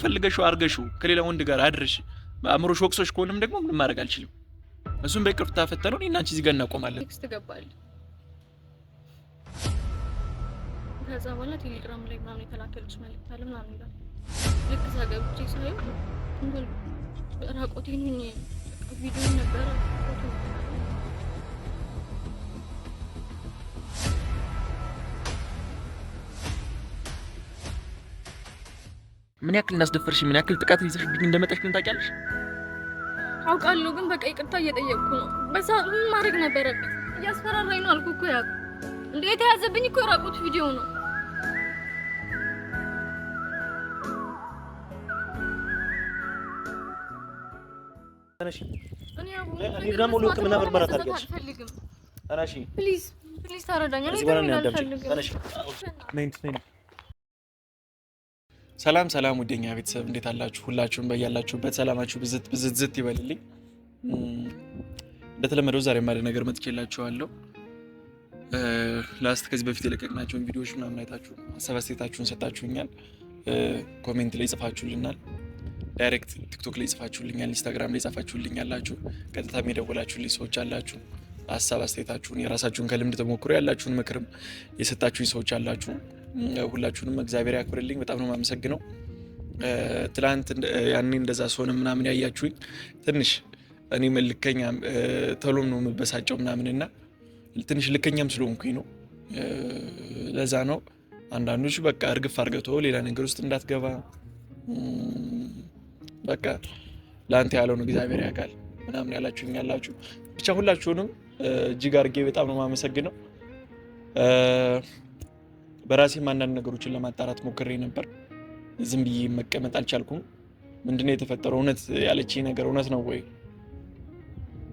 ፈልገሽው አርገሽው ከሌላ ወንድ ጋር አድርሽ አእምሮ ሾክሶሽ ከሆነም ደግሞ ምንም ማድረግ አልችልም። እሱም በይቅርታ ፈተነው እኔና አንቺ እዚህ ጋር እናቆማለን። ቴክስት ገባልኝ። ከዛ በኋላ ቴሌግራም ላይ ምናምን የተላከልሽ መልዕክት አለ ምናምን ይላል። ልክ እዛ ገብቼ ሳየው ራቆቴን ሆኜ ቪዲዮ ነበረ ፎቶ ምን ያክል እንዳስደፈርሽ ምን ያክል ጥቃት ይዘሽብኝ እንደመጣሽ ግን ታውቂያለሽ? አውቃለሁ፣ ግን በቃ ይቅርታ እየጠየቅኩ ነው። በዛ ምን ማድረግ ነበረብኝ? እያስፈራራኝ ነው አልኩ እኮ። ያ እንዴ የተያዘብኝ እኮ የራቁት ቪዲዮ ነው። ተነሺ። እኔ ደግሞ ለውቅምና ምርመራ ታርጋለሽ። ተነሺ ፕሊዝ ፕሊዝ ተረዳኝ። እኔ አልፈልግም። ተነሺ ነኝ ነኝ። ሰላም ሰላም ውደኛ ቤተሰብ እንዴት አላችሁ? ሁላችሁም በያላችሁበት ሰላማችሁ ብዝት ይበልልኝ። እንደተለመደው ዛሬ ማለት ነገር መጥቼላችኋለሁ። ላስት ከዚህ በፊት የለቀቅናቸውን ቪዲዮዎች ምናምን አይታችሁ ሀሳብ አስተያየታችሁን ሰጣችሁኛል። ኮሜንት ላይ ጽፋችሁልናል፣ ዳይሬክት ቲክቶክ ላይ ጽፋችሁልኛል፣ ኢንስታግራም ላይ ጽፋችሁልኛላችሁ፣ ቀጥታ የደወላችሁልኝ ሰዎች አላችሁ። ሀሳብ አስተያየታችሁን የራሳችሁን ከልምድ ተሞክሮ ያላችሁን ምክርም የሰጣችሁኝ ሰዎች አላችሁ። ሁላችሁንም እግዚአብሔር ያክብርልኝ። በጣም ነው የማመሰግነው። ትላንት ያኔ እንደዛ ሰሆነ ምናምን ያያችሁኝ ትንሽ እኔ መልከኛ ተሎም ነው የምበሳጨው ምናምንና ትንሽ ልከኛም ስለሆንኩኝ ነው። ለዛ ነው አንዳንዶች በቃ እርግፍ አርገቶ ሌላ ነገር ውስጥ እንዳትገባ በቃ ላንተ ያለው ነው እግዚአብሔር ያውቃል ምናምን ያላችሁኝ ያላችሁ ብቻ ሁላችሁንም እጅግ አድርጌ በጣም ነው የማመሰግነው። በራሴም አንዳንድ ነገሮችን ለማጣራት ሞክሬ ነበር። ዝም ብዬ መቀመጥ አልቻልኩም። ምንድነው የተፈጠረው? እውነት ያለችኝ ነገር እውነት ነው ወይ?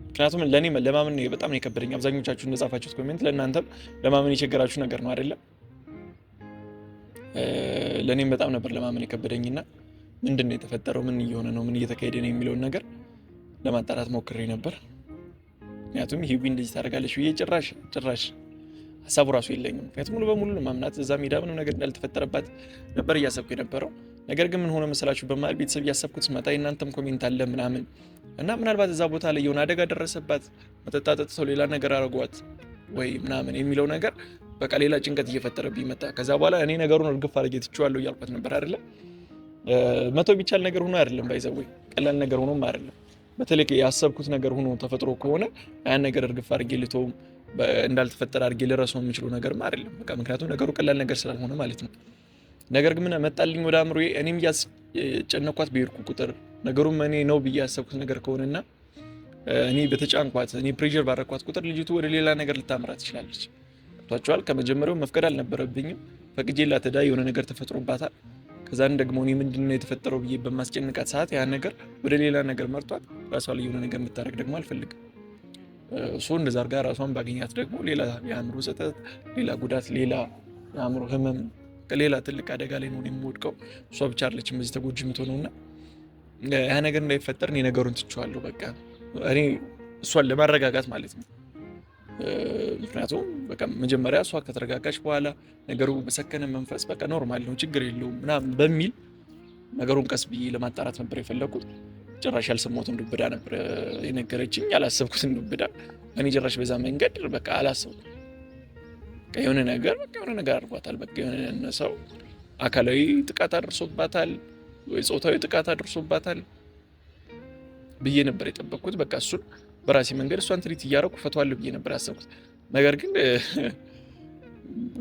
ምክንያቱም ለኔ ለማመን በጣም ነው የከበደኝ። አብዛኞቻችሁ እንደጻፋችሁት ኮሜንት ለእናንተም ለማመን የቸገራችሁ ነገር ነው አይደለም? ለኔም በጣም ነበር ለማመን የከበደኝና ምንድነው የተፈጠረው? ምን እየሆነ ነው? ምን እየተካሄደ ነው የሚለውን ነገር ለማጣራት ሞክሬ ነበር። ምክንያቱም ሂዊ እንደዚህ ታደርጋለች ብዬ ጭራሽ ሀሳቡ ራሱ የለኝም። ምክንያቱም ሙሉ በሙሉ ማምናት እዛ ሜዳ ምንም ነገር እንዳልተፈጠረባት ነበር እያሰብኩ የነበረው። ነገር ግን ምን ሆነ መሰላችሁ? በመሀል ቤተሰብ እያሰብኩት ስመጣ የእናንተም ኮሜንት አለ ምናምን እና ምናልባት እዛ ቦታ ላይ የሆነ አደጋ ደረሰባት፣ መጠጣጠጥ ሰው ሌላ ነገር አረጓት ወይ ምናምን የሚለው ነገር በቃ ሌላ ጭንቀት እየፈጠረብኝ መጣ። ከዛ በኋላ እኔ ነገሩን እርግፍ አድርጌ ትቼዋለሁ እያልኳት ነበር አይደለም። መተው ቢቻል ነገር ሆኖ አይደለም፣ ባይዘወይ ቀላል ነገር ሆኖም አይደለም። በተለይ ያሰብኩት ነገር ሆኖ ተፈጥሮ ከሆነ ያን ነገር እርግፍ አድርጌ ልተው እንዳልተፈጠረ አድርጌ ልረሳው የምችለው ነገር አይደለም። በቃ ምክንያቱም ነገሩ ቀላል ነገር ስላልሆነ ማለት ነው። ነገር ግን ምን መጣልኝ ወደ አእምሮዬ፣ እኔም ያስጨነኳት በሄድኩ ቁጥር ነገሩም እኔ ነው ብዬ ያሰብኩት ነገር ከሆነና እኔ በተጫንኳት እኔ ፕሬሸር ባረኳት ቁጥር ልጅቱ ወደ ሌላ ነገር ልታምራ ትችላለች። ቷቸዋል። ከመጀመሪያው መፍቀድ አልነበረብኝም። ፈቅጄላት ሄዳ የሆነ ነገር ተፈጥሮባታል። ከዛን ደግሞ እኔ ምንድነው የተፈጠረው ብዬ በማስጨንቃት ሰዓት ያ ነገር ወደ ሌላ ነገር መርቷት ራሷ ላይ የሆነ ነገር እንድታረግ ደግሞ አልፈልግም። እንደዛ አድርጋ ራሷን ባገኛት ደግሞ ሌላ የአእምሮ ጸጠት፣ ሌላ ጉዳት፣ ሌላ የአእምሮ ህመም፣ ሌላ ትልቅ አደጋ ላይ ነው የምወድቀው። እሷ ብቻ አይደለችም በዚህ ተጎጂ የምትሆነውና ያ ነገር እንዳይፈጠር እኔ ነገሩን ትቼዋለሁ። በቃ እኔ እሷን ለማረጋጋት ማለት ነው። ምክንያቱም በቃ መጀመሪያ እሷ ከተረጋጋች በኋላ ነገሩ በሰከነ መንፈስ በቃ ኖርማል ነው ችግር የለውም ምናምን በሚል ነገሩን ቀስ ብዬ ለማጣራት ነበር የፈለኩት። ጭራሽ ያልሰማሁትን ዱብዳ ነበር የነገረችኝ፣ ያላሰብኩትን ዱብዳ። እኔ ጭራሽ በዛ መንገድ በቃ አላሰብኩም። የሆነ ነገር አድርጓታል። በቃ የሆነ ሰው አካላዊ ጥቃት አድርሶባታል ወይ ጾታዊ ጥቃት አድርሶባታል ብዬ ነበር የጠበቅኩት። በቃ እሱን በራሴ መንገድ እሷን ትሪት እያደረኩ ፈቷለሁ ብዬ ነበር ያሰብኩት። ነገር ግን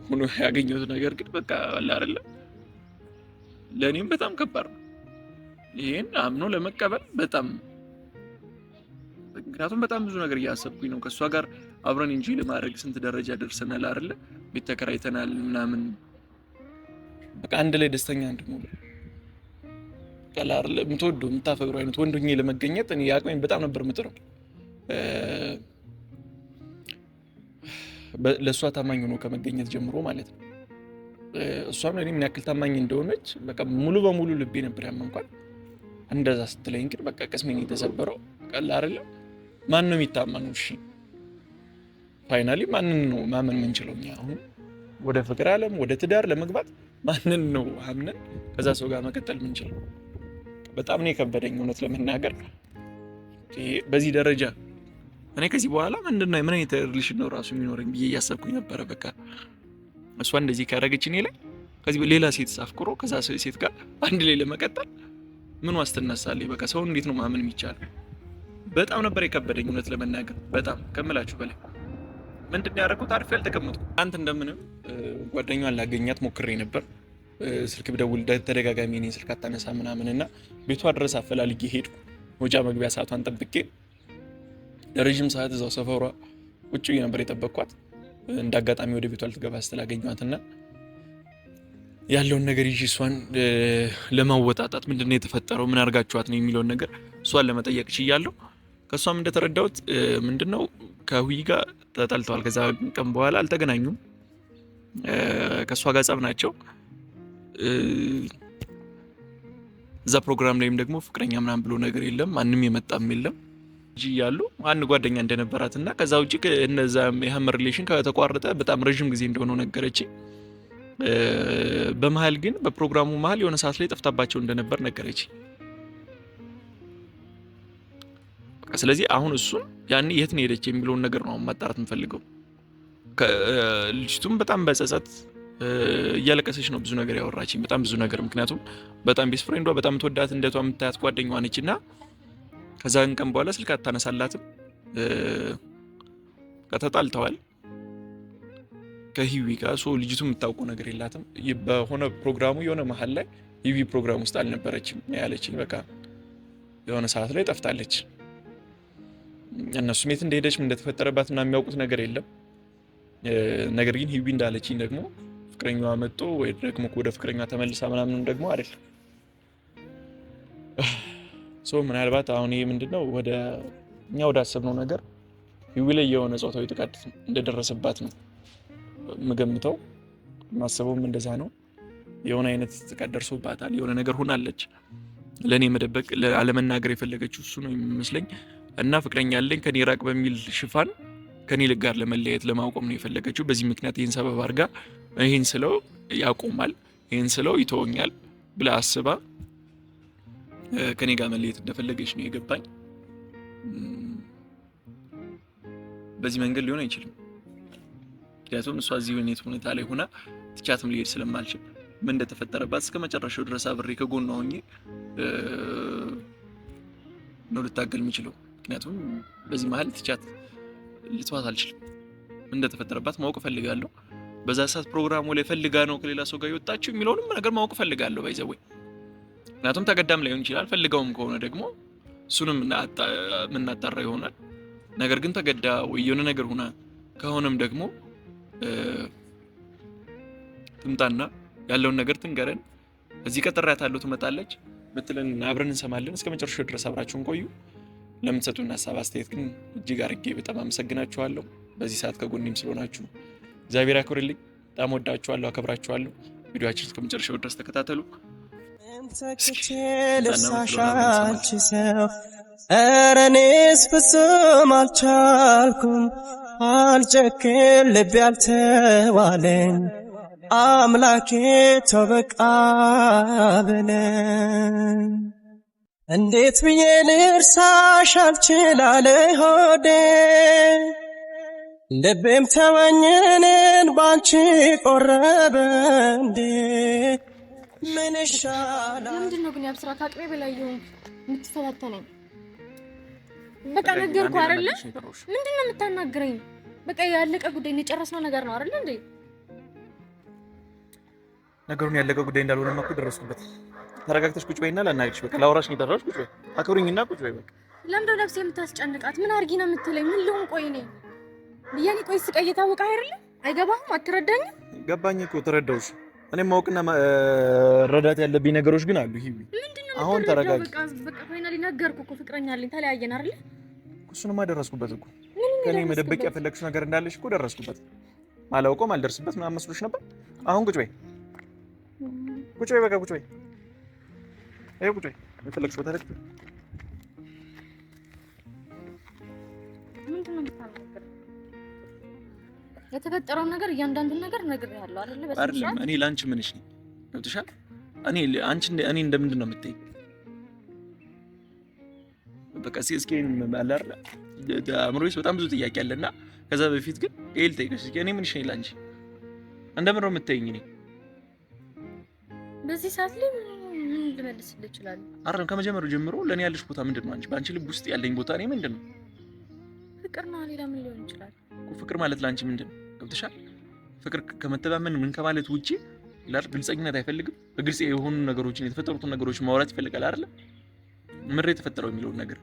ሆኖ ያገኘሁት ነገር ግን በቃ አለ አይደለ፣ ለእኔም በጣም ከባድ ነው ይሄን አምኖ ለመቀበል በጣም። ምክንያቱም በጣም ብዙ ነገር እያሰብኩኝ ነው ከእሷ ጋር አብረን እንጂ ለማድረግ ስንት ደረጃ ደርሰናል አይደለ፣ ቤት ተከራይተናል ምናምን፣ በቃ አንድ ላይ ደስተኛ እንድንሆን ቀላ አይደለ፣ የምትወደው የምታፈቅረው አይነት ወንድ ሆኜ ለመገኘት እኔ አቅሜን በጣም ነበር የምጥረው። ለእሷ ታማኝ ሆኖ ከመገኘት ጀምሮ ማለት ነው። እሷም ለእኔ ምን ያክል ታማኝ እንደሆነች በቃ ሙሉ በሙሉ ልቤ ነበር ያመንኳት። እንደዛ ስትለኝ ግን በቃ ቅስሜን የተሰበረው ቀላ አይደለም። ማን ነው የሚታመነው? እሺ ፋይናሊ ማንን ነው ማመን የምንችለው? እኛ አሁን ወደ ፍቅር ዓለም ወደ ትዳር ለመግባት ማንን ነው አምነን ከዛ ሰው ጋር መቀጠል የምንችለው? በጣም ነው የከበደኝ እውነት ለመናገር በዚህ ደረጃ እኔ ከዚህ በኋላ ምንድነው ምን አይነት ሪሌሽን ነው ራሱ የሚኖረኝ ብዬ እያሰብኩኝ ነበር። በቃ እሷ እንደዚህ ካደረገች እኔ ላይ ከዚህ ሌላ ሴት ሳፍቅሮ ከዛ ሴት ጋር አንድ ላይ ለመቀጠል ምን ዋስትና ሳለኝ? በቃ ሰው እንዴት ነው ማመን የሚቻለው? በጣም ነበር የከበደኝ እውነት ለመናገር በጣም ከምላችሁ በላይ። ምንድነው ያደረኩት? አርፌ አልተቀመጥኩም። አንተ እንደምንም ጓደኛዋን ላገኛት ሞክሬ ነበር። ስልክ ብደውል ተደጋጋሚ እኔ ስልክ አታነሳ ምናምንና ቤቷ ድረስ አፈላልጌ ሄድኩ። ወጃ መግቢያ ሰዓቷን ጠብቄ ለረጅም ሰዓት እዛው ሰፈሯ ቁጭ ብዬ ነበር የጠበቅኳት። እንዳጋጣሚ ወደ ቤቷ ልትገባ ስትላገኘዋትና ያለውን ነገር ይዤ እሷን ለማወጣጣት ምንድነው የተፈጠረው ምን አድርጋችኋት ነው የሚለውን ነገር እሷን ለመጠየቅ ችያለሁ። ከእሷም እንደተረዳሁት ምንድነው ከሁይ ጋር ተጣልተዋል። ከዛ ቀን በኋላ አልተገናኙም። ከእሷ ጋር ጸብ ናቸው። እዛ ፕሮግራም ላይም ደግሞ ፍቅረኛ ምናምን ብሎ ነገር የለም። ማንም የመጣም የለም እንጂ ያሉ አንድ ጓደኛ እንደነበራትና ከዛ ውጪ እነዛ የሀመር ሪሌሽን ከተቋረጠ በጣም ረጅም ጊዜ እንደሆነ ነገረችኝ። በመሃል ግን በፕሮግራሙ መሃል የሆነ ሰዓት ላይ ጠፍታባቸው እንደነበር ነገረችኝ። ስለዚህ አሁን እሱን ያኔ የት ነው ሄደች የሚለውን ነገር ነው ማጣራት እንፈልገው። ልጅቱም በጣም በጸጸት እያለቀሰች ነው ብዙ ነገር ያወራችኝ፣ በጣም ብዙ ነገር። ምክንያቱም በጣም ቤስት ፍሬንዷ በጣም ተወዳት እንደቷ የምታያት ጓደኛዋ ነችና ከዛ ቀን በኋላ ስልክ አታነሳላትም። ከተጣልተዋል ከሂዊ ጋር ልጅቱ የምታውቀው ነገር የላትም። በሆነ ፕሮግራሙ የሆነ መሀል ላይ ሂዊ ፕሮግራም ውስጥ አልነበረችም ያለችኝ። በቃ የሆነ ሰዓት ላይ ጠፍታለች። እነሱም የት እንደሄደች እንደተፈጠረባት እና የሚያውቁት ነገር የለም። ነገር ግን ሂዊ እንዳለችኝ ደግሞ ፍቅረኛዋ መጥቶ ወይ ደግሞ ወደ ፍቅረኛዋ ተመልሳ ምናምን ደግሞ አይደለም። ምናልባት አሁን ይሄ ምንድነው እኛ ወደ አሰብነው ነገር ሂዊ ላይ የሆነ ጾታዊ ጥቃት እንደደረሰባት ነው የምገምተው። ማሰበውም እንደዛ ነው። የሆነ አይነት ጥቃት ደርሶባታል። የሆነ ነገር ሆናለች። ለእኔ መደበቅ አለመናገር የፈለገችው እሱ ነው የሚመስለኝ። እና ፍቅረኛ ያለኝ ከኔ ራቅ በሚል ሽፋን ከኔ ጋር ለመለያየት ለማቆም ነው የፈለገችው። በዚህ ምክንያት ይህን ሰበብ አድርጋ ይህን ስለው ያቆማል፣ ይህን ስለው ይተወኛል ብላ አስባ ከኔ ጋር መለየት እንደፈለገች ነው የገባኝ። በዚህ መንገድ ሊሆን አይችልም። ምክንያቱም እሷ እዚህ ሁኔታ ላይ ሆና ትቻትም ሊሄድ ስለማልችል ምን እንደተፈጠረባት እስከ መጨረሻው ድረስ አብሬ ከጎኗ ሆኜ ነው ልታገል የምችለው። ምክንያቱም በዚህ መሀል ትቻት ልትዋት አልችልም። ምን እንደተፈጠረባት ማወቅ ፈልጋለሁ። በዛ ሰዓት ፕሮግራሙ ላይ ፈልጋ ነው ከሌላ ሰው ጋር የወጣችው የሚለውንም ነገር ማወቅ ፈልጋለሁ። ባይዘወይ ምክንያቱም ተገዳም ላይሆን ይችላል። ፈልጋውም ከሆነ ደግሞ እሱንም የምናጣራ ይሆናል። ነገር ግን ተገዳ ወይ የሆነ ነገር ሆና ከሆነም ደግሞ ትምጣና ያለውን ነገር ትንገረን። እዚህ ቀጥሬያታለሁ፣ ትመጣለች ምትለን አብረን እንሰማለን። እስከ መጨረሻው ድረስ አብራችሁን ቆዩ። ለምትሰጡን ሀሳብ አስተያየት ግን እጅግ አድርጌ በጣም አመሰግናችኋለሁ። በዚህ ሰዓት ከጎኔም ስለሆናችሁ እግዚአብሔር ያክብርልኝ። በጣም ወዳችኋለሁ፣ አከብራችኋለሁ። ቪዲዮአችን እስከ መጨረሻው ድረስ ተከታተሉ። ኧረ እኔስ ፍጹም አልቻልኩም፣ አልጨክን ልቤ አልተዋለኝ፣ አምላኬ ተው በቃ በለኝ። እንዴት ብዬ ልርሳሽ አልችላለ ሆዴ፣ ልቤም ተወኝንን ባንቺ ቆረበ እንዴ። ምን ይሻላል? ምንድነው ግን ያብስራ ከአቅሜ በላይ የምትፈታተነኝ? በቃ ነገርኩህ አይደለ? ምንድነው የምታናግረኝ? በቃ ያለቀ ጉዳይ ነው፣ የጨረስነው ነገር ነው አይደለ እንዴ? ነገሩን ያለቀ ጉዳይ እንዳልሆነማ እኮ ደረስኩበት። ተረጋግተሽ ቁጭ በይና ላናግርሽ። በቃ ላውራሽ ነው የጠራሁሽ። ቁጭ በይ፣ አክብሩኝና ቁጭ በይ። በቃ ለምንድነው ነፍሴ የምታስጨንቃት? ምን አድርጊ ነው የምትለኝ? ምን ልሁን? ቆይ እኔ ብያኔ ቆይ ስቀይ የታወቀ አይደለ? አይገባህም? አትረዳኝም? ገባኝ እኮ ተረዳሁሽ። እኔም ማወቅና ረዳት ያለብኝ ነገሮች ግን አሉ። ሂዊ አሁን ተረጋጊ። በቃ ፋይናሊ ነገርኩህ እኮ ፍቅረኛ አለኝ፣ ተለያየን አይደለ? እሱንማ ደረስኩበት እኮ። ከኔ መደበቅ ያፈለግሽው ነገር እንዳለሽ እኮ ደረስኩበት። ማላውቀው ማልደርስበት ምናምን መስሎሽ ነበር። አሁን ቁጭ በይ፣ ቁጭ በይ፣ በቃ ቁጭ በይ። አይ ቁጭ በይ፣ የፈለግሽው ቦታ ላይ የተፈጠረውን ነገር እያንዳንዱን ነገር ነግሬሃለሁ አይደለ? አይደለም እኔ ላንቺ ምንሽ ነኝ? ገብቶሻል? እኔ እንደምንድን ነው የምትይኝ? በቃ እስኪን ማለት አእምሮዬ በጣም ብዙ ጥያቄ አለና ከዛ በፊት ግን ኤል ጠይቀሽ እኔ ምን ይሽኝ ላንቺ እንደምን ነው የምትይኝ? እኔ በዚህ ሰዓት ላይ ምን ልመልስልህ እችላለሁ? አረም ከመጀመሩ ጀምሮ ለኔ ያለሽ ቦታ ምንድነው? አንቺ በአንቺ ልብ ውስጥ ያለኝ ቦታ እኔ ምንድነው? ፍቅር ነው። ሌላ ምን ሊሆን ይችላል? ፍቅር ማለት ላንቺ ምንድነው? ገብተሻል? ፍቅር ከመተማመን ምን ከማለት ውጪ ግልጸኝነት አይፈልግም። በግልጽ የሆኑ ነገሮችን የተፈጠሩትን ነገሮች ማውራት ይፈልጋል አይደል? ምሬ የተፈጠረው የሚለውን ነገር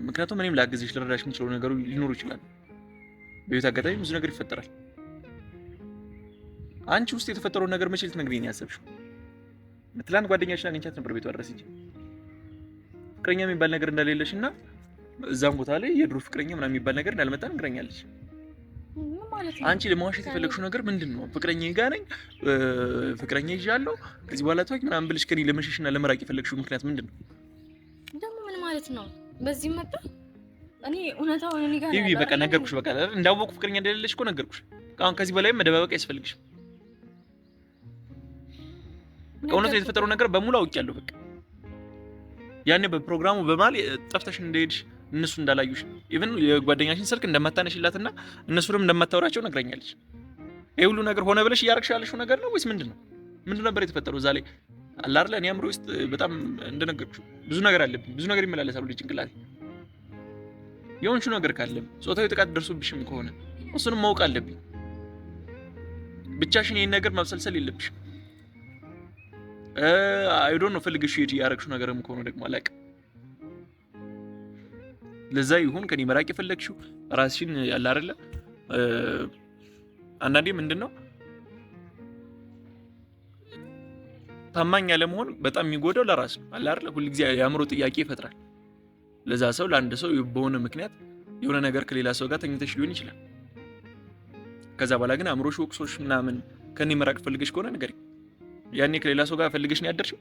ምክንያቱም እኔም ላግዝሽ ልረዳሽ የምችለው ነገሩ ሊኖር ይችላል። በህይወት አጋጣሚ ብዙ ነገር ይፈጠራል። አንቺ ውስጥ የተፈጠረውን ነገር መቼ ልትነግሪኝ ያሰብሽው? ትላንት ጓደኛሽን አግኝቻት ነበር ቤቷ ድረስ እንጂ ፍቅረኛ የሚባል ነገር እንደሌለሽና እዛም ቦታ ላይ የድሮ ፍቅረኛ ምናምን የሚባል ነገር እንዳልመጣ ነግረኛለች። አንቺ ለማዋሸት የፈለግሽው ነገር ምንድነው? ፍቅረኛ ጋር ነኝ ፍቅረኛ ይዣለሁ ከዚህ በኋላ ተወኝ ምናምን ብለሽ ከኔ ለመሸሽና ለመራቅ የፈለግሽው ምክንያት ምንድነው? ደግሞ ምን ማለት ነው? በዚህ መጣ እኔ እውነታው እኔ ጋር ይሄ በቃ ነገርኩሽ። በቃ እንዳወቁ ፍቅረኛ እንደሌለሽ እኮ ነገርኩሽ። አሁን ከዚህ በላይ መደባበቅ አያስፈልግሽም። እውነቱ የተፈጠረው ነገር በሙሉ አውቄያለሁ። በቃ ያኔ በፕሮግራሙ በማል ጠፍተሽ እንደሄድሽ እነሱ እንዳላዩሽ ኢቭን የጓደኛሽን ስልክ እንደማታነሽላትና እነሱንም እንደማታወራቸው ነግረኛለች። ይሄ ሁሉ ነገር ሆነ ብለሽ እያረግሽ ያለሽው ነገር ነው ወይስ ምንድነው? ምንድን ነበር የተፈጠረው? ዛሬ አለ አይደል? እኔ አእምሮ ውስጥ በጣም እንደነገርኩሽ ብዙ ነገር አለብኝ። ብዙ ነገር ይመላለሳል ወደ ጭንቅላቴ። የሆንሽው ነገር ካለም ጾታዊ ጥቃት ደርሶብሽም ከሆነ እሱንም ማወቅ አለብኝ። ብቻሽን ይሄን ነገር ማብሰልሰል የለብሽም። አይ ዶንት ኖ ፈልግሽ ያረግሽው ነገርም ከሆነ ደግሞ አላውቅም። ለዛ ይሁን ከኔ መራቅ የፈለግሽው ራስሽን ያለ አይደለ አንዳንዴ ምንድነው ታማኝ ያለመሆን በጣም የሚጎዳው ለራስ ነው አለ አይደለ ሁሉ ጊዜ የአእምሮ ጥያቄ ይፈጥራል። ለዛ ሰው ለአንድ ሰው በሆነ ምክንያት የሆነ ነገር ከሌላ ሰው ጋር ተኝተሽ ሊሆን ይችላል። ከዛ በኋላ ግን አእምሮሽ ወቅሶሽ ምናምን ከኔ መራቅ ፈልገሽ ከሆነ ንገሪኝ። ያኔ ከሌላ ሰው ጋር ፈልገሽ ነው ያደርሽው?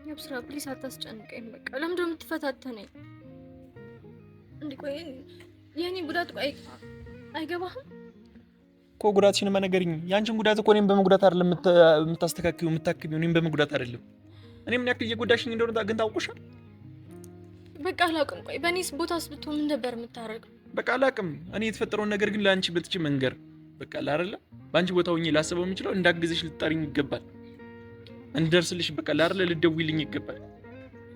ያብስራ ፕሊስ አታስጨንቀኝ። በቃ ለምን ደም ትፈታተነኝ እንዴ? ቆይ የኔ ጉዳት ቆይ አይገባህም እኮ ጉዳትሽን ማነገርኝ። ያንቺን ጉዳት እኮ እኔም በመጉዳት አይደለም የምታስተካክዩ የምታክሚው እኔም በመጉዳት አይደለም። እኔ ምን ያክል እየጎዳሽኝ እንደሆነ ግን ታውቁሻል። በቃ አላውቅም። ቆይ በእኔስ ቦታስ ብትሆን ምን ነበር የምታረገው? በቃ አላውቅም። እኔ የተፈጠረውን ነገር ግን ለአንቺ በትቼ መንገር በቃ አይደለ በአንቺ ቦታ ሆኜ ላስበው የምችለው እንዳግዝሽ ልትጠሪኝ ይገባል። እንደርስልሽ በቃ አይደለ ልትደውይልኝ ይገባል።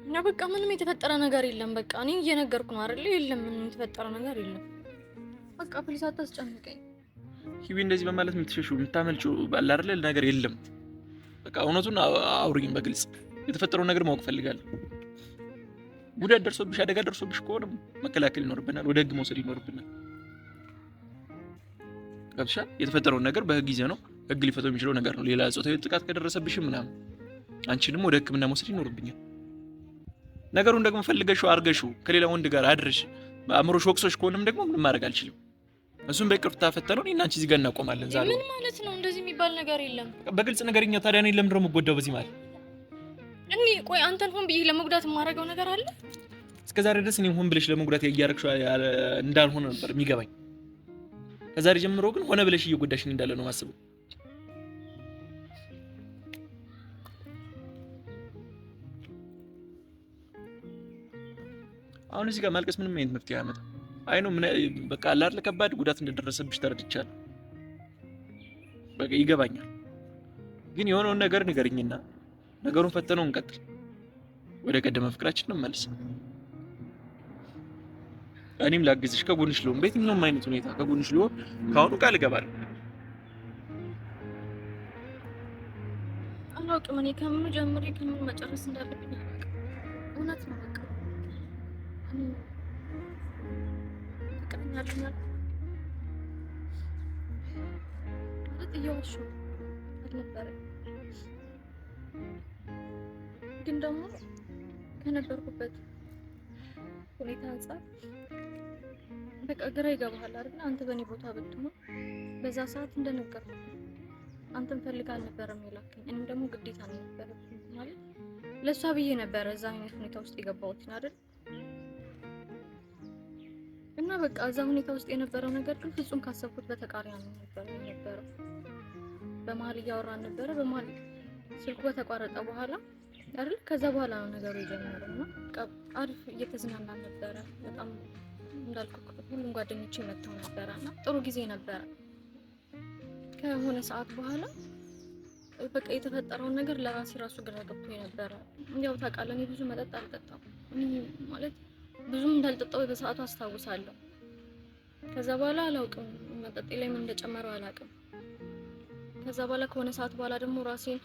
እና በቃ ምንም የተፈጠረ ነገር የለም። በቃ እኔ እየነገርኩ ነው አይደለ? የለም ምንም የተፈጠረ ነገር የለም። በቃ ፕሊስ አታስጨንቀኝ። ሂዊ እንደዚህ በማለት የምትሸሹ የምታመልጪው ባለ አይደለ ነገር የለም። በቃ እውነቱን አውሪኝ በግልጽ የተፈጠረውን ነገር ማወቅ ፈልጋለሁ። ጉዳት ደርሶብሽ አደጋ ደርሶብሽ ከሆነ መከላከል ይኖርብናል፣ ወደ ህግ መውሰድ ይኖርብናል። ገብሻ የተፈጠረውን ነገር በህግ ይዘ ነው ህግ ሊፈተው የሚችለው ነገር ነው። ሌላ ጾታዊ ጥቃት ከደረሰብሽ ምናምን አንቺንም ወደ ህክምና መውሰድ ይኖርብኛል። ነገሩን ደግሞ ፈልገሽው አርገሽው ከሌላ ወንድ ጋር አድርሽ አእምሮሽ ወቅሶሽ ከሆነም ደግሞ ምንም ማድረግ አልችልም። እሱም በይቅርታ ፈተነው እኔና አንቺ እዚህ ጋር እናቆማለን። ዛሬ ምን ማለት ነው? እንደዚህ የሚባል ነገር የለም። በግልጽ ነገርኛ። ታዲያ እኔ ለምን ደግሞ ጎዳው በዚህ ማለት? እኔ ቆይ አንተን ሆን ብዬ ለመጉዳት የማደርገው ነገር አለ? እስከዛሬ ድረስ እኔ ሆን ብለሽ ለመጉዳት እያደረግሽው እንዳልሆነ ነበር የሚገባኝ። ከዛሬ ጀምሮ ግን ሆነ ብለሽ እየጎዳሽኝ እንዳለ ነው ማስበው። አሁን እዚህ ጋር ማልቀስ ምንም አይነት መፍትሄ አያመጣም። አይ ነው ምን በቃ አላርለ ከባድ ጉዳት እንደደረሰብሽ ተረድቻለሁ። በቃ ይገባኛል። ግን የሆነውን ነገር ንገሪኝና ነገሩን ፈተነው እንቀጥል። ወደ ቀደመ ፍቅራችን እንመለስ። እኔም ላግዝሽ ከጎንሽ ልሆን በየትኛውም አይነት ሁኔታ ከጎንሽ ልሆን ካሁኑ ቃል እገባለሁ። አላውቅም እኔ ከምን ጀምሬ ከምን መጨረስ እንዳለብኝ አላውቅም። እውነት ነው በቃ ፍቅረኛ አለኝ ማለት እየዋሸሁ አልነበረም። ግን ደግሞ ከነበርኩበት ሁኔታ አንፃር በቃ ግራ ይገባሃል አይደል? አንተ በእኔ ቦታ ብትሆን በዛ ሰዓት እንደነገርኩ አንተን ፈልጋ አልነበረም የላከኝ። እኔም ደግሞ ግዴታ ነው የነበረብኝ ማለት ለእሷ ብዬ ነበረ እዛ አይነት ሁኔታ ውስጥ የገባሁት አይደል? እና በቃ እዛ ሁኔታ ውስጥ የነበረው ነገር ግን ፍጹም ካሰብኩት በተቃራኒ ነበር የነበረው። በመሀል እያወራን ነበረ። በመሀል ስልኩ በተቋረጠ በኋላ አይደል? ከዛ በኋላ ነው ነገሩ የጀመረው እና አሪፍ እየተዝናና ነበረ። በጣም እንዳልኩት ሁሉም ጓደኞቼ መጥተው ነበረ እና ጥሩ ጊዜ ነበረ። ከሆነ ሰዓት በኋላ በቃ የተፈጠረውን ነገር ለራሴ ራሱ ግራ ገብቶኝ ነበረ። ያው ታውቃለህ እኔ ብዙ መጠጥ አልጠጣም። ማለት ብዙም እንዳልጠጣው በሰዓቱ አስታውሳለሁ። ከዛ በኋላ አላውቅም መጠጤ ላይ ምን እንደጨመረው አላውቅም። ከዛ በኋላ ከሆነ ሰዓት በኋላ ደግሞ ራሴን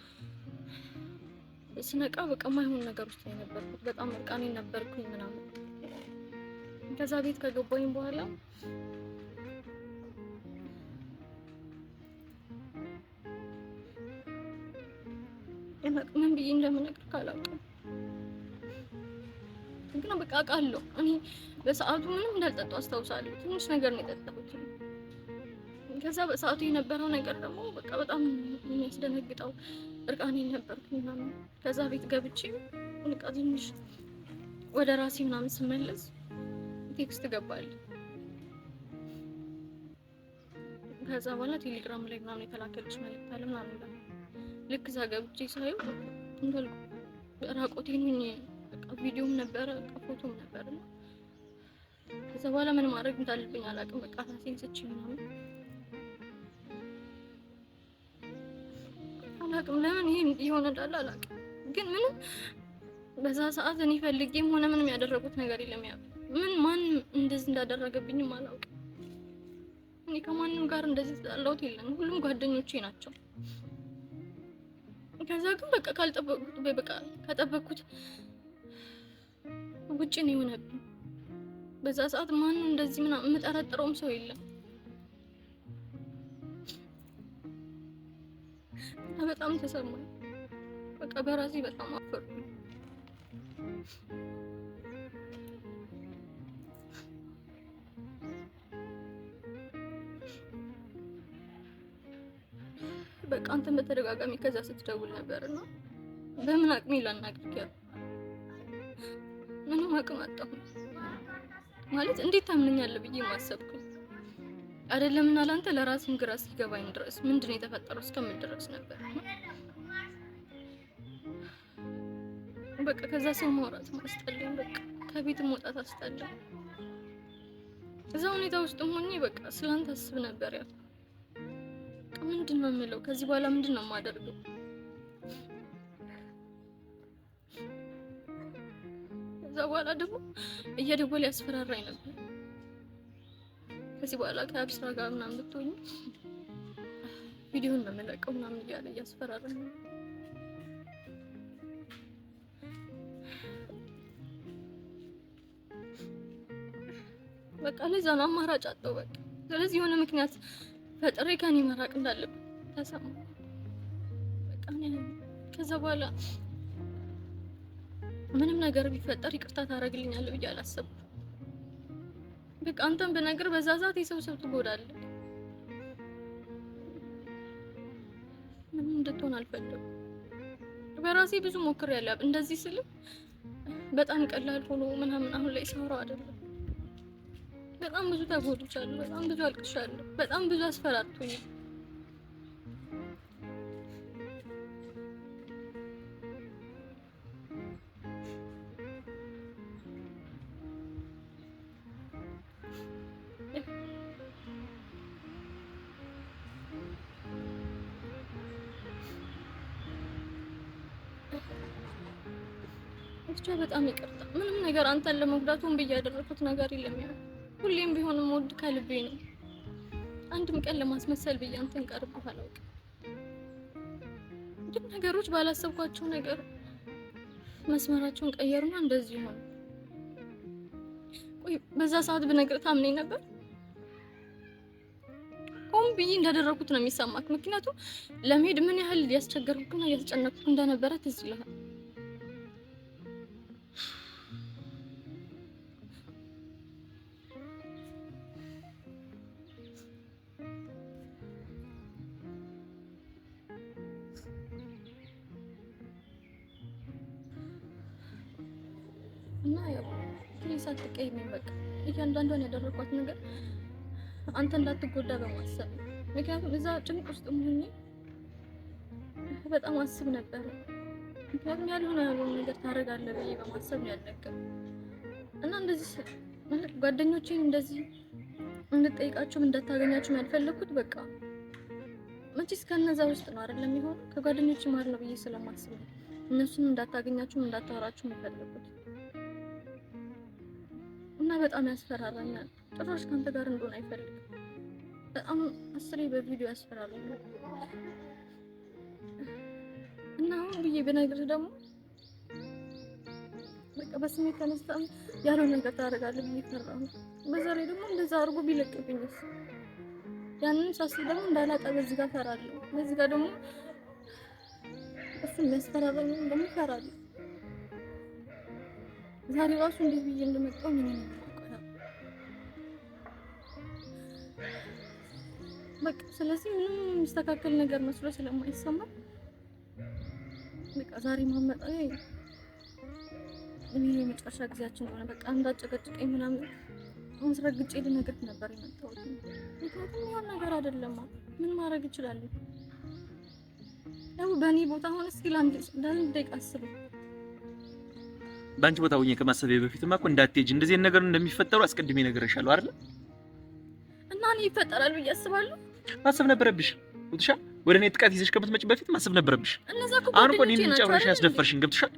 ስነቃ በቃ ማይሆን ነገር ውስጥ ነው የነበርኩት። በጣም እርቃኔን ነበርኩኝ ምናምን። ከዛ ቤት ከገባኝ በኋላ ምን ብዬ እንደምነግርህ አላውቅም። ግን በቃ አውቃለሁ እኔ በሰዓቱ ምንም እንዳልጠጣሁ አስታውሳለሁ። ትንሽ ነገር ነው የጠጣሁት። ከዛ በሰዓቱ የነበረው ነገር ደግሞ በቃ በጣም የሚያስደነግጠው እርቃኔን ነበርኩኝ ምናምን። ከዛ ቤት ገብቼ በቃ ትንሽ ወደ ራሴ ምናምን ስመለስ ቴክስት ገባል። ከዛ በኋላ ቴሌግራም ላይ ምናምን የተላከልሽ መልዕክት አለ ምናምን ብላ ልክ እዛ ገብቼ ሳየው እንዳልኩ ራቆቴን ሆኜ በቃ ቪዲዮም ነበረ ፎቶም ነበረ። ከዛ በኋላ ምን ማድረግ እንዳለብኝ አላውቅም። በቃ ራሴን ስቼ ምናምን አላውቅም ለምን ይሄ የሆነ እንዳለ አላውቅም። ግን ምንም በዛ ሰዓት እኔ ፈልጌም ሆነ ምንም ያደረጉት ነገር የለም። ያው ማንም እንደዚህ እንዳደረገብኝም አላውቅም። እኔ ከማንም ጋር እንደዚህ ተጣላሁት የለም። ሁሉም ጓደኞቼ ናቸው። ከዛ ግን በቃ ካልጠበቁት በቃ ከጠበቁት ውጪ ነው የሆነብኝ። በዛ ሰዓት ማንም እንደዚህ ምናምን የምጠረጥረውም ሰው የለም። በጣም ተሰማኝ። በቃ በራሴ በጣም አፈርኩኝ። በቃ አንተም በተደጋጋሚ ከዛ ስትደውል ነበርና በምን አቅሜ ላናግርህ ያው ምንም አቅም አጣሁ። ማለት እንዴት ታምነኛለህ ብዬ ማሰብኩኝ አይደለም እና ላንተ ለራስም ግራ ሲገባኝ ድረስ ምንድነው የተፈጠረው እስከምን ድረስ ነበር። በቃ ከዛ ሰው ማውራት ማስጠላኝ። በቃ ከቤት መውጣት አስጠላኝ። እዛ ሁኔታ ውስጥ ሆኜ በቃ ስላንተ አስብ ነበር። ያው ምንድነው የምለው ከዚህ በኋላ ምንድነው የማደርገው? ከዛ በኋላ ደግሞ እየደወለ ያስፈራራኝ ነበር። ከዚህ በኋላ ከአብስራ ጋር ምናምን ብትሆኝ ቪዲዮን ነው የምለቀው ምናምን እያለ እያስፈራራኝ ነው። በቃ ለዛ ነው አማራጭ አጣሁ። በቃ ስለዚህ የሆነ ምክንያት ፈጥሬ ከኔ መራቅ እንዳለብኝ ተሰማኝ። በቃ ከዛ በኋላ ምንም ነገር ቢፈጠር ይቅርታ ታደርግልኛለህ ብዬ አላሰብኩም። በቃ አንተም በነገር በዛ ሰዓት የሰው ሰው ትጎዳለህ። ምንም እንድትሆን አልፈለኩም። በራሴ ብዙ ሞክሬያለሁ። እንደዚህ ስል በጣም ቀላል ሆኖ ምናምን አሁን ላይ ሳወራው አይደለም። በጣም ብዙ ተጎድቻለሁ። በጣም ብዙ አልቅሻለሁ። በጣም ብዙ አስፈራርቶኛል። ብቻ በጣም ይቅርታ። ምንም ነገር አንተን ለመጉዳቱን ብዬ ያደረኩት ነገር የለም። ያው ሁሌም ቢሆንም ወድ ከልቤ ነው። አንድም ቀን ለማስመሰል ብዬ አንተን ቀርበህ አላውቅም። ግን ነገሮች ባላሰብኳቸው ነገር መስመራቸውን ቀየሩና እንደዚህ ሆነ። ቆይ በዛ ሰዓት ብነግርህ ታምነኝ ነበር? ሆን ብዬ እንዳደረኩት ነው የሚሰማክ። ምክንያቱም ለመሄድ ምን ያህል ያስቸገርኩና ያስጨነቅኩ እንደነበረ ትዝ ይልሃል። እና ያው ፕሊስ አትቀይመኝ። በቃ እያንዳንዷን ያደረኳት ነገር አንተ እንዳትጎዳ በማሰብ ምክንያቱም እዛ ጭንቅ ውስጥ ሆኜ በጣም አስብ ነበር። ምክንያቱም ያልሆነ ነገር ታደርጋለህ ብዬ በማሰብ ነው ያልነገርኩት። እና እንደዚህ ማለት ጓደኞቼን እንደዚህ እንድጠይቃቸውም እንዳታገኛቸውም ያልፈለኩት በቃ መቼስ ከነዛ ውስጥ ነው አይደለም የሚሆነው ከጓደኞቼ መሀል ነው ብዬ ስለማስብ ነው እነሱን እንዳታገኛቸውም እንዳታወራቸውም የፈለኩት። እና በጣም ያስፈራራኛል። ጭራሽ ካንተ ጋር እንደሆነ አይፈልግም። በጣም አስሬ በቪዲዮ ያስፈራራኛል። እና አሁን ብዬ ብነግርህ ደግሞ በቃ በስሜት ተነስተህ ያለው ነገር ታደርጋለህ ብዬ ፈራሁ። በዛ ላይ ደግሞ እንደዛ አድርጎ ቢለቅብኝስ? ያንን ሳስብ ደግሞ እንዳላጣ በዚህ ጋር ፈራለሁ። በዚህ ጋር ደግሞ እሱ የሚያስፈራራኝ ደግሞ ፈራለሁ። ዛሬ ራሱ እንዴት ብዬ እንደመጣሁ ምን ነው በቃ ስለዚህ ምንም የሚስተካከል ነገር መስሎ ስለማይሰማ በቃ ዛሬ ማመጣ እኔ የመጨረሻ ጊዜያችን ሆነ። በቃ እንዳጨቀጭቀኝ ምናምን አስረግጬ ልነግርህ ነበር የመጣሁት። ምክንያቱም ያን ነገር አይደለም ምን ማድረግ እችላለሁ? ያው በእኔ ቦታ ሆነ እስኪ ለአንድ ደቂቃ አስብ። በአንቺ ቦታ ሆኜ ከማሰቤ በፊትማ እኮ እንዳትሄጂ እንደዚህ ነገር እንደሚፈጠሩ አስቀድሜ ነግሬሻለሁ አይደል? እና እኔ ይፈጠራል ብዬ አስባለሁ። ማሰብ ነበረብሽ። ወጥሻል። ወደ እኔ ጥቃት ይዘሽ ከምትመጪ በፊት ማሰብ ነበረብሽ። አሁን እኮ እኔን ጨራሽ ያስደፈርሽኝ ገብቶሻል።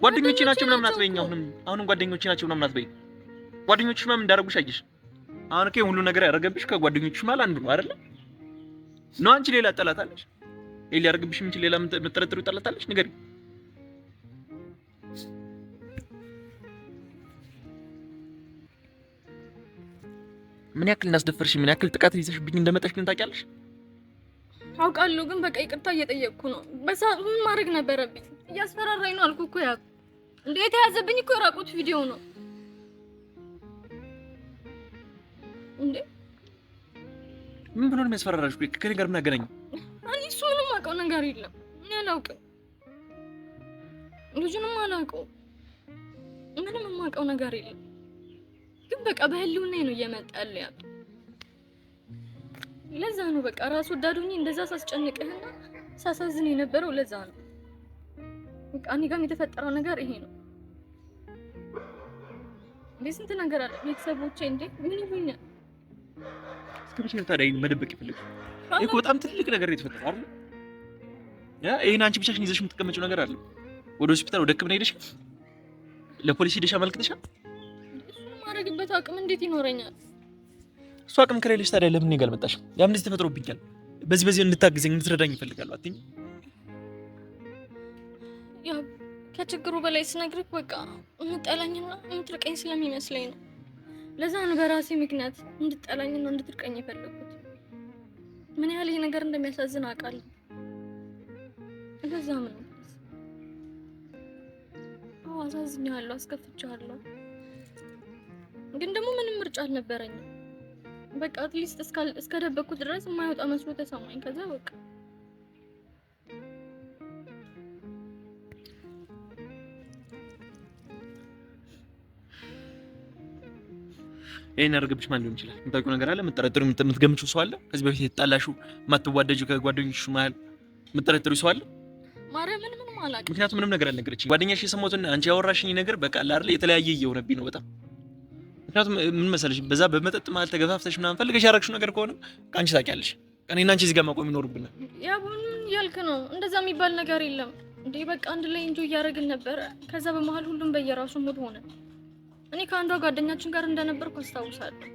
ጓደኞቼ ናቸው ምናምን አትበይኝ። አሁንም ጓደኞቼ ናቸው ምናምን አትበይኝ። ጓደኞችሽ ምናምን እንዳደረጉሽ አየሽ። አሁን እኮ ሁሉ ነገር ያደረገብሽ ከጓደኞችሽ ማለት አንዱ ነው አይደል? ነው አንቺ ሌላ ጠላት አለሽ? ይሄ ሊያደርግብሽ ምን ሌላ የምትጠረጥሪው ጠላት አለሽ? ንገሪኝ። ምን ያክል እንዳስደፈርሽ ምን ያክል ጥቃት ይዘሽብኝ እንደመጣሽ ግን ታውቂያለሽ? አውቃለሁ፣ ግን በቃ ይቅርታ እየጠየቅኩ ነው። በሰዓቱ ምን ማድረግ ነበረብኝ? እያስፈራራኝ ነው አልኩ እኮ። ያ እንዴ የተያዘብኝ እኮ የራቁት ቪዲዮ ነው እንዴ። ምን ብሎ ነው የሚያስፈራራሽ? ከኔ ጋር ምን አገናኘው? እኔ እሱ ምንም አውቀው ነገር የለም። እኔ አላውቅም፣ ልጁንም አላውቀው፣ ምንም የማውቀው ነገር የለም። ግን በቃ በህልውናዬ ነው እየመጣ ያለው ያ። ለዛ ነው በቃ ራስ ወዳዱኝ እንደዛ ሳስጨንቅህና ሳሳዝን የነበረው ለዛ ነው። በቃ እኔ ጋርም የተፈጠረው ነገር ይሄ ነው። እንዴ ስንት ነገር አለ። ቤተሰቦቼ እንዴ ምን ይሉኛል? እስከመቼ ነው ታዲያ መደበቅ ይፈልግ? እኮ በጣም ትልቅ ነገር የተፈጠረ አይደል? ይሄን አንቺ ብቻሽን ይዘሽ የምትቀመጪው ነገር አለ። ወደ ሆስፒታል ወደ ሕክምና ሄደሽ ለፖሊስ ሄደሽ አመልክተሻል? እሱን ማድረግበት አቅም እንዴት ይኖረኛል? እሱ አቅም ከሌለሽ ታዲያ ለምን እኔ ጋር አልመጣሽም? ያም እንደዚህ ተፈጥሮብኛል። በዚህ እንድታግዘኝ እንድትረዳኝ ይፈልጋሉ አትኝ? ያ ከችግሩ በላይ ስነግርህ በቃ የምጠላኝና የምትርቀኝ ስለሚመስለኝ ነው። ለዛ ነው በራሴ ምክንያት እንድጠላኝና እንድትርቀኝ የፈለኩት። ምን ያህል ይሄ ነገር እንደሚያሳዝን አውቃለሁ። ለዛም ነው አሳዝኛለሁ፣ አስከፍቻለሁ። ግን ደግሞ ምንም ምርጫ አልነበረኝም። በቃ አትሊስት እስከደበኩት ድረስ የማይወጣ መስሎ ተሰማኝ። ከዛ በቃ ይሄን ያደርግብሽ ማን ሊሆን ይችላል? የምታውቂው ነገር አለ? የምትጠረጥሪው የምትገምቺው ሰው አለ? ከዚህ በፊት የተጣላሽው የማትዋደጂው ከጓደኞችሽ መሀል የምትጠረጥሪው ሰው አለ? ማርያምን ምንም አላውቅም። ምክንያቱም ምንም ነገር አልነገረችኝ። ጓደኛሽ የሰማሁትን አንቺ ያወራሽኝ ነገር በቃ አይደል የተለያየ እየሆነብኝ ነው በጣም። ምክንያቱም ምን መሰለሽ በዛ በመጠጥ መሀል ተገፋፍተሽ ምናምን ፈልገሽ ያደረግሽው ነገር ከሆነ አንቺ ታውቂያለሽ። እኔና አንቺ እዚህ ጋር ማቆም ይኖርብናል። ያ ቡን ያልክ ነው። እንደዛ የሚባል ነገር የለም እንዴ። በቃ አንድ ላይ እንጆ እያደረግን ነበር። ከዛ በመሀል ሁሉም በየራሱ ሙድ ሆነ። እኔ ከአንዷ ጓደኛችን ጋር እንደነበርኩ አስታውሳለሁ።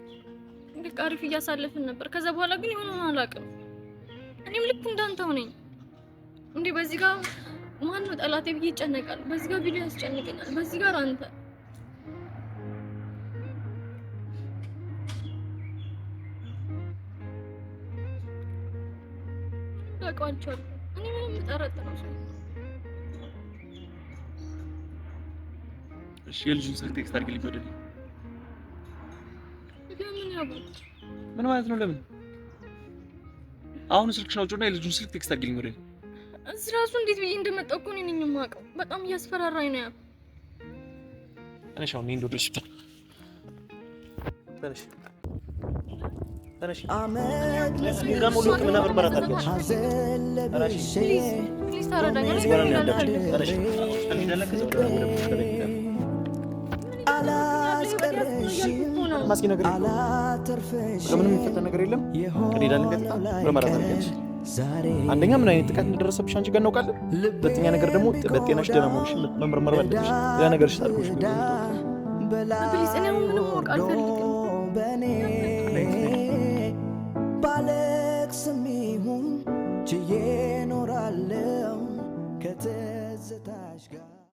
እንግዲህ አሪፍ እያሳለፍን ነበር። ከዛ በኋላ ግን የሆነውን አላውቅም። እኔም ልክ እንዳንተው ነኝ እንዴ። በዚህ ጋር ማን ነው ጠላቴ ብዬ ይጨነቃል፣ በዚህ ጋር ቪዲዮ ያስጨንቀኛል፣ በዚህ ጋር አንተ። ታውቃቸዋለህ። እኔ ምንም የምጠረጥረው ሰው እሺ፣ የልጁን ስልክ ቴክስት አድርግልኝ ወደ እኔ። ለምን ያቡት? ምን ማለት ነው ለምን? አሁን ስልክሽ ነው ጮና የልጁን ስልክ ቴክስት አድርግልኝ ወደ እኔ። እዚህ ራሱ እንዴት ብዬ እንደመጣሁ እኮ እኔ ነኝ የማውቀው። በጣም እያስፈራራኝ ነው ያለው። ተነሽ፣ አሁን እንሂድ ወደ ሆስፒታል። ተነሽ ተነሽ ጋር ሙሉ ሕክምና ምርመራ ታደርጊያለሽ። ፕሊዝ ታረዳኛለሽ። ተነሽ እንሄዳለን። ከዛ ወደ ማስኪ ነገር ምንም የሚፈጠር ነገር የለም። እንሄዳለን። ቀጥታ ምርመራ ታደርጊያለሽ። አንደኛ ምን አይነት ጥቃት እንደደረሰብሽ አንቺ ጋር እናውቃለን። ሁለተኛ ነገር ደግሞ በጤናሽ ደህና መሆንሽ መመርመር አለብሽ። ያ ነገርሽ ታርጎሽ ፕሊዝ እኔ ምንም ማወቅ አልፈልግም።